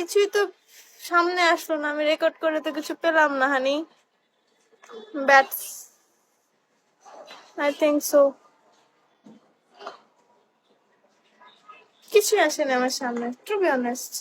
কিছুই তো সামনে আসলো না, আমি রেকর্ড করে তো কিছু পেলাম না হানি। ব্যাটস আই থিংক সো, কিছুই আসেনি আমার সামনে, টু বি অনেস্ট।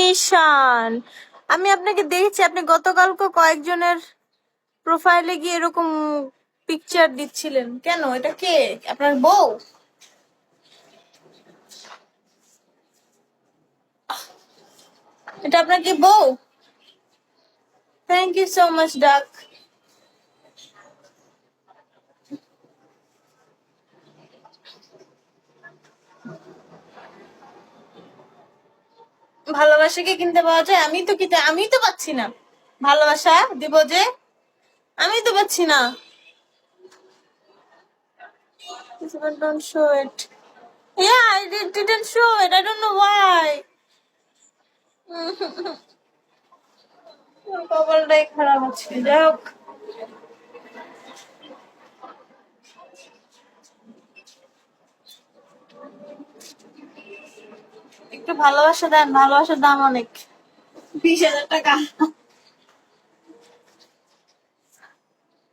ঈশান, আমি আপনাকে দেখেছি, আপনি গতকালকে কয়েকজনের প্রোফাইলে গিয়ে এরকম পিকচার দিচ্ছিলেন কেন? এটা কে? আপনার বউ? এটা আপনার কি বউ? থ্যাংক ইউ সো মাচ ডাক। ভালোবাসা কি কিনতে পাওয়া যায়? আমি তো পাচ্ছি না। ভালোবাসা দিব যে, আমি তো পাচ্ছি না। Don't show it. Yeah, didn't show it. I don't know why. কপালটাই খারাপ আছে। যাই হোক, একটু ভালোবাসা দেন, ভালোবাসার দাম অনেক। 20,000 টাকা,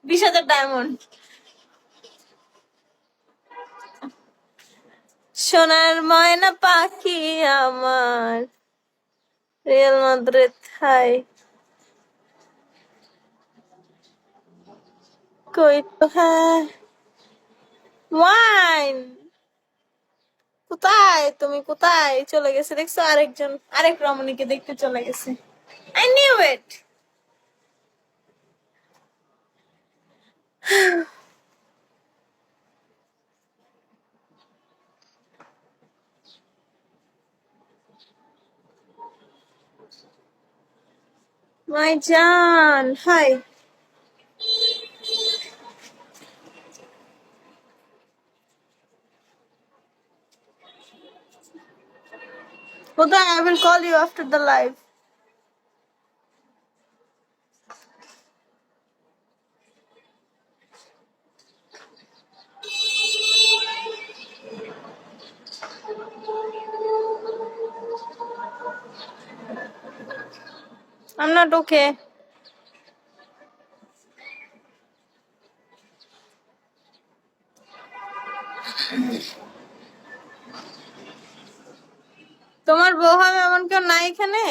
20,000 ডায়মন্ড। সোনার ময়না পাখি আমার, রিয়াল মাদ্রিদ হাই। কই তো, হ্যাঁ। ওয়াইন, কোথায় তুমি? কোথায় চলে গেছে দেখছো? আরেকজন, আরেক রমণীকে দেখতে চলে গেছে। I knew it. মাই জান, হাই। কোথায়? I will call you after the live. I'm not okay. তোমার বউ হবে এমন কেউ নাই এখানে?